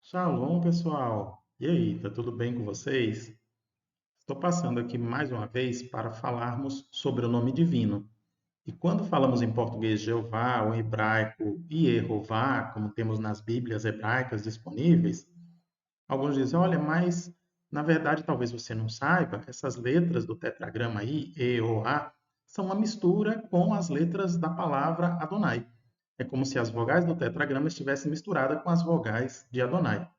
Shalom, pessoal! E aí, tá tudo bem com vocês? Estou passando aqui mais uma vez para falarmos sobre o nome divino. E quando falamos em português Jeová, ou em hebraico Yehová, como temos nas Bíblias hebraicas disponíveis, alguns dizem, olha, mas na verdade talvez você não saiba, essas letras do tetragrama aí, E ou A, são uma mistura com as letras da palavra Adonai. É como se as vogais do tetragrama estivessem misturadas com as vogais de Adonai.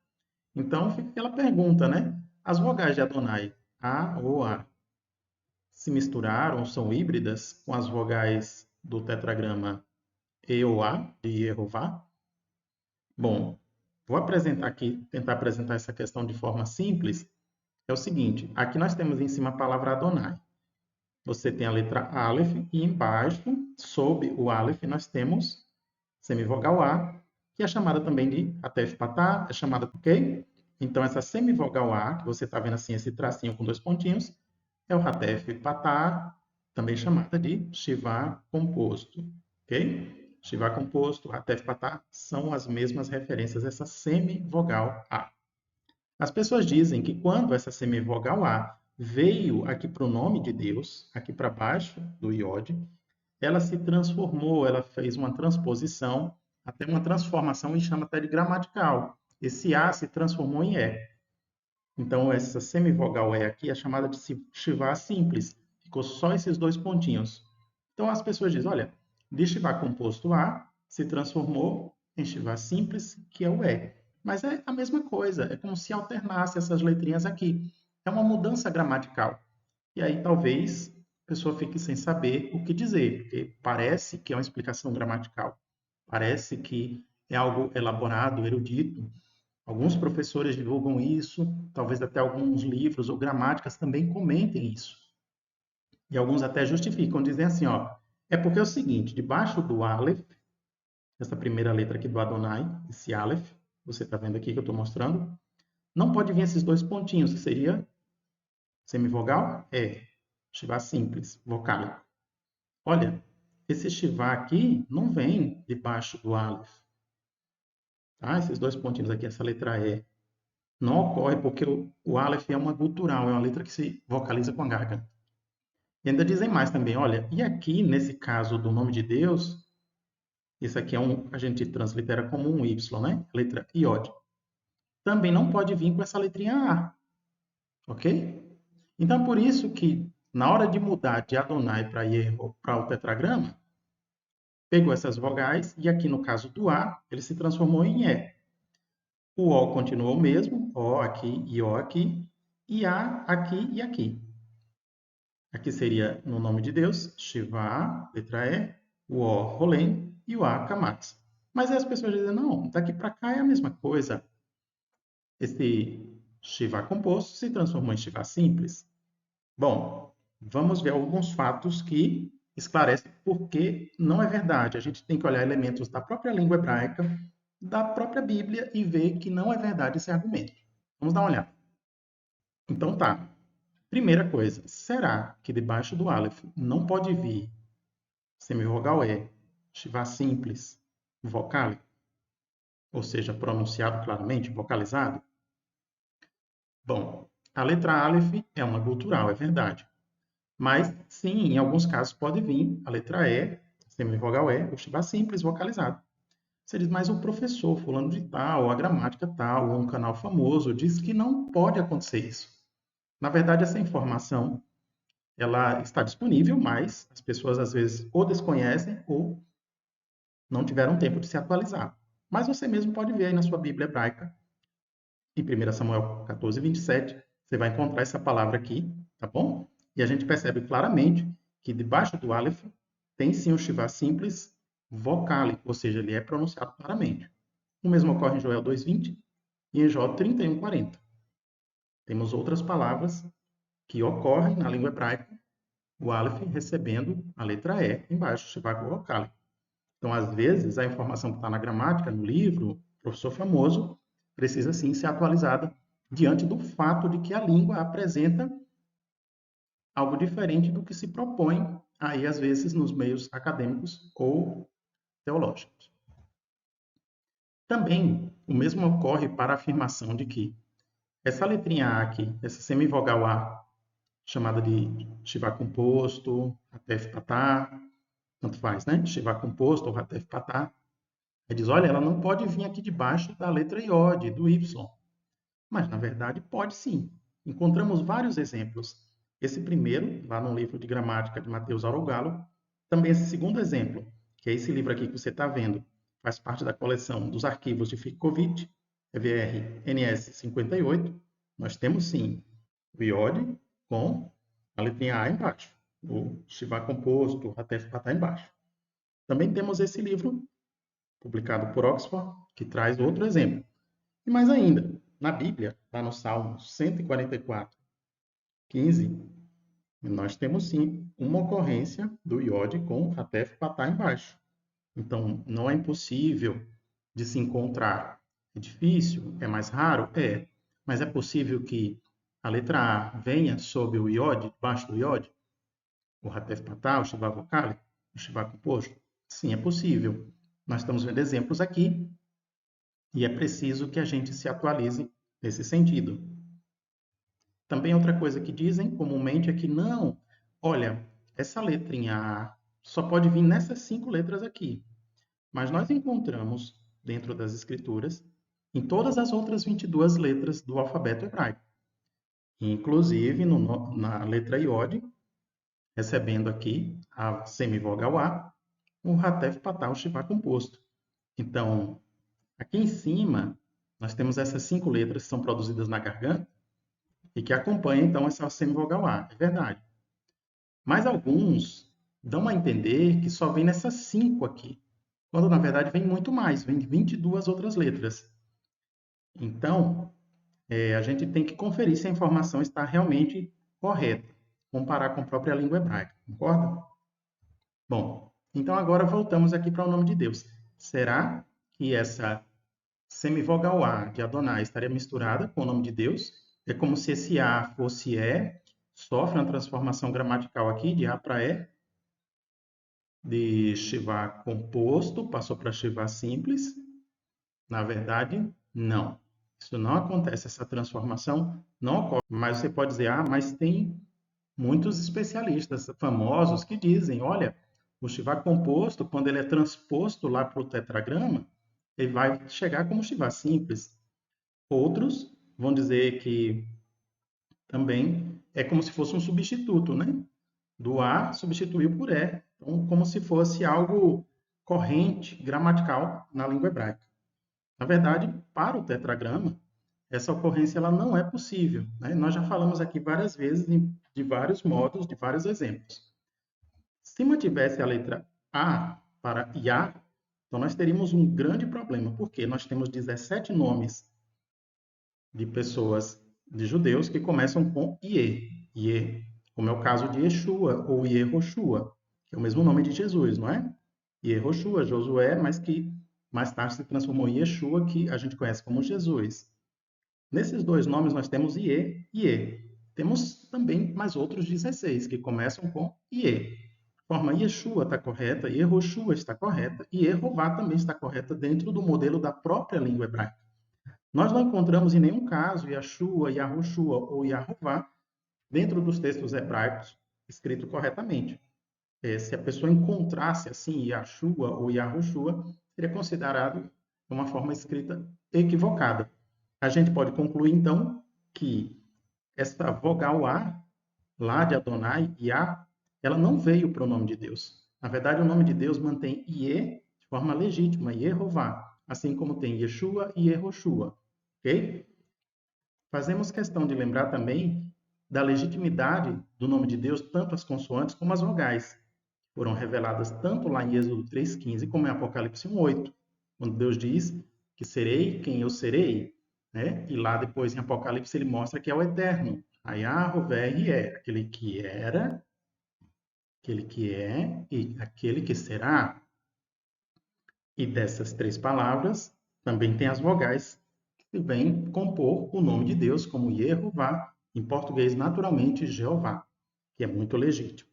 Então fica aquela pergunta, né? As vogais de Adonai, A ou A, se misturaram, são híbridas com as vogais do tetragrama E ou A, de Yehová? Bom, vou apresentar aqui, tentar apresentar essa questão de forma simples. É o seguinte, aqui nós temos em cima a palavra Adonai. Você tem a letra Aleph e embaixo, sob o Aleph, nós temos semivogal A, que é chamada também de Atef Patá, é chamada, ok? Então, essa semivogal A, que você está vendo assim, esse tracinho com dois pontinhos, é o Hatef Patá, também chamada de Shivá composto, ok? Shivá composto, Hatef Patá, são as mesmas referências a essa semivogal A. As pessoas dizem que quando essa semivogal A veio aqui para o nome de Deus, aqui para baixo do iode, ela se transformou, ela fez uma transposição, até uma transformação, e chama até de gramatical. Esse A se transformou em E. Então, essa semivogal E aqui é chamada de Shivá simples. Ficou só esses dois pontinhos. Então, as pessoas dizem, olha, de Shivá composto A se transformou em Shivá simples, que é o E. Mas é a mesma coisa, é como se alternasse essas letrinhas aqui. É uma mudança gramatical. E aí talvez a pessoa fique sem saber o que dizer, porque parece que é uma explicação gramatical, parece que é algo elaborado, erudito. Alguns professores divulgam isso, talvez até alguns livros ou gramáticas também comentem isso. E alguns até justificam, dizem assim, ó, é porque é o seguinte, debaixo do Aleph, essa primeira letra aqui do Adonai, esse Aleph, você está vendo aqui que eu estou mostrando, não pode vir esses dois pontinhos, que seria semivogal? É. Shivá simples, vocálico. Olha, esse Shivá aqui não vem debaixo do Aleph. Tá? Esses dois pontinhos aqui, essa letra E. Não ocorre porque o Aleph é uma gutural, é uma letra que se vocaliza com a garganta. E ainda dizem mais também, olha, e aqui, nesse caso do nome de Deus, isso aqui é a gente translitera como um Y, né? A letra Iod. Também não pode vir com essa letrinha A, ok? Então, por isso que, na hora de mudar de Adonai para o tetragrama, pegou essas vogais e aqui no caso do A, ele se transformou em E. O O continuou o mesmo, O aqui e O aqui, e A aqui e aqui. Aqui seria no nome de Deus, Shiva, letra E, o O, Rolém, e o A, Kamatz. Mas aí as pessoas dizem, não, daqui para cá é a mesma coisa. Esse Shiva composto se transformou em Shiva simples. Bom, vamos ver alguns fatos que esclarecem por que não é verdade. A gente tem que olhar elementos da própria língua hebraica, da própria Bíblia e ver que não é verdade esse argumento. Vamos dar uma olhada. Então tá. Primeira coisa, será que debaixo do Aleph não pode vir semivogal E, Shivá simples, vocálico, ou seja, pronunciado claramente, vocalizado? Bom, a letra Aleph é uma gutural, é verdade. Mas, sim, em alguns casos pode vir a letra E, semivogal E, o Shibá simples vocalizado. Você diz, mas o professor fulano de tal, a gramática tal, ou um canal famoso, diz que não pode acontecer isso. Na verdade, essa informação ela está disponível, mas as pessoas às vezes ou desconhecem ou não tiveram tempo de se atualizar. Mas você mesmo pode ver aí na sua Bíblia hebraica, em 1 Samuel 14, 27, você vai encontrar essa palavra aqui, tá bom? E a gente percebe claramente que debaixo do Aleph tem sim o Shivá simples vocálico, ou seja, ele é pronunciado claramente. O mesmo ocorre em Joel 2:20 e em Jó 31:40. Temos outras palavras que ocorrem na língua hebraica, o Aleph recebendo a letra E embaixo, Shivá vocálico. Então, às vezes, a informação que está na gramática, no livro, professor famoso, precisa sim ser atualizada diante do fato de que a língua apresenta algo diferente do que se propõe aí, às vezes, nos meios acadêmicos ou teológicos. Também O mesmo ocorre para a afirmação de que essa letrinha A aqui, essa semivogal A, chamada de Shiva composto, Hatef Patá, tanto faz, né? Shiva composto ou Hatef Patá. Ele diz, olha, ela não pode vir aqui debaixo da letra iode, do Y. Mas, na verdade, pode sim. Encontramos vários exemplos. Esse primeiro, lá no livro de gramática de Mateus Arogalo, também esse segundo exemplo, que é esse livro aqui que você está vendo, faz parte da coleção dos arquivos de Fickovic, EVR NS 58. Nós temos sim o iode com a letrinha A embaixo, o Shiva composto, até Patá embaixo. Também temos esse livro, publicado por Oxford, que traz outro exemplo. E mais ainda, na Bíblia, lá no Salmo 144, 15, nós temos sim uma ocorrência do iode com Hatef Patá embaixo. Então, não é impossível de se encontrar. É difícil? É mais raro? É. Mas é possível que a letra A venha sob o iode, debaixo do iode? O Hatef Patá, o Shiva vocale, o Shiva composto? Sim, é possível. Nós estamos vendo exemplos aqui e é preciso que a gente se atualize nesse sentido. Também outra coisa que dizem comumente é que não, olha, essa letrinha A só pode vir nessas 5 letras aqui. Mas nós encontramos dentro das escrituras em todas as outras 22 letras do alfabeto hebraico. Inclusive na letra iode, recebendo aqui a semivogal A, o Hatef Patá, o Shiva composto. Então, aqui em cima, nós temos essas 5 letras que são produzidas na garganta e que acompanham, então, essa semivogal A. É verdade. Mas alguns dão a entender que só vem nessas 5 aqui, quando, na verdade, vem muito mais, vem 22 outras letras. Então, a gente tem que conferir se a informação está realmente correta, comparar com a própria língua hebraica, concorda? Bom, então agora voltamos aqui para o nome de Deus. Será que essa semivogal A de Adonai estaria misturada com o nome de Deus? É como se esse A fosse E, sofre uma transformação gramatical aqui de A para E, de Shiva composto, passou para Shiva simples. Na verdade, não. Isso não acontece, essa transformação não ocorre. Mas você pode dizer, mas tem muitos especialistas famosos que dizem, olha, o Shiva composto, quando ele é transposto lá para o tetragrama, ele vai chegar como Shiva simples. Outros vão dizer que também é como se fosse um substituto, né? Do A substituiu por E. Então, como se fosse algo corrente, gramatical na língua hebraica. Na verdade, para o tetragrama, essa ocorrência ela não é possível, né? Nós já falamos aqui várias vezes de vários modos, de vários exemplos. Se mantivesse a letra A para Iá, então nós teríamos um grande problema, porque nós temos 17 nomes de pessoas, de judeus, que começam com Ie, Ie, como é o caso de Yeshua ou Yehoshua, que é o mesmo nome de Jesus, não é? Yehoshua, Josué, mas que mais tarde se transformou em Yeshua, que a gente conhece como Jesus. Nesses dois nomes nós temos Ie e E. Temos também mais outros 16 que começam com Ie. A forma Yeshua está correta, Yehoshua está correta e Yehová também está correta dentro do modelo da própria língua hebraica. Nós não encontramos em nenhum caso Yeshua, Yahushua ou Yahová dentro dos textos hebraicos escrito corretamente. Se a pessoa encontrasse assim Yeshua ou Yahushua, seria considerado uma forma escrita equivocada. A gente pode concluir, então, que essa vogal A, lá de Adonai, Yah, ela não veio para o nome de Deus. Na verdade, o nome de Deus mantém Ie de forma legítima, Yehová, assim como tem Yeshua e Yehoshua. Ok? Fazemos questão de lembrar também da legitimidade do nome de Deus, tanto as consoantes como as vogais. Foram reveladas tanto lá em Êxodo 3,15 como em Apocalipse 1,8, quando Deus diz que serei quem eu serei, né? E lá depois em Apocalipse ele mostra que é o Eterno, Ayahoveh é, aquele que era, aquele que é e aquele que será. E dessas 3 palavras também tem as vogais que vêm compor o nome de Deus como Yehová, em português naturalmente Jeová, que é muito legítimo.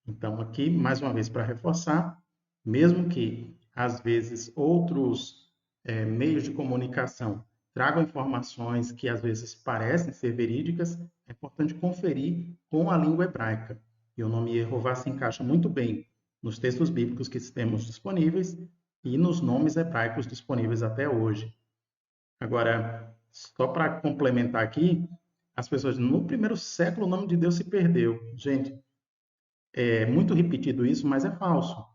Então aqui, mais uma vez para reforçar, mesmo que às vezes outros meios de comunicação tragam informações que às vezes parecem ser verídicas, é importante conferir com a língua hebraica. E o nome Jeová se encaixa muito bem nos textos bíblicos que temos disponíveis e nos nomes hebraicos disponíveis até hoje. Agora, só para complementar aqui, as pessoas no primeiro século o nome de Deus se perdeu. Gente, é muito repetido isso, mas é falso.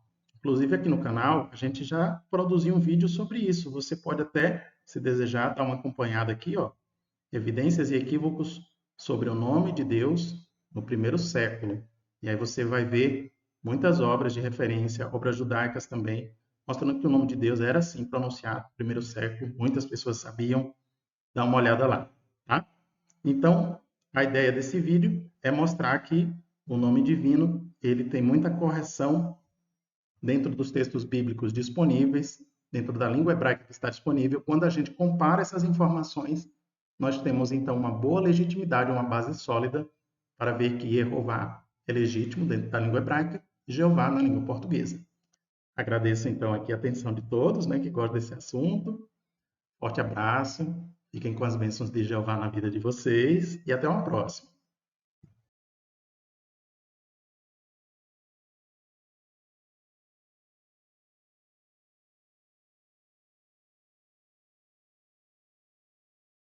Inclusive aqui no canal, a gente já produziu um vídeo sobre isso. Você pode até, se desejar, dar uma acompanhada aqui, ó. Evidências e equívocos sobre o nome de Deus no primeiro século. E aí você vai ver muitas obras de referência, obras judaicas também, mostrando que o nome de Deus era assim pronunciado no primeiro século. Muitas pessoas sabiam. Dá uma olhada lá, tá? Então, a ideia desse vídeo é mostrar que o nome divino, ele tem muita correção dentro dos textos bíblicos disponíveis, dentro da língua hebraica que está disponível. Quando a gente compara essas informações, nós temos então uma boa legitimidade, uma base sólida para ver que Jeová é legítimo dentro da língua hebraica e Jeová na língua portuguesa. Agradeço então aqui a atenção de todos, né, que gostam desse assunto. Forte abraço, fiquem com as bênçãos de Jeová na vida de vocês e até uma próxima.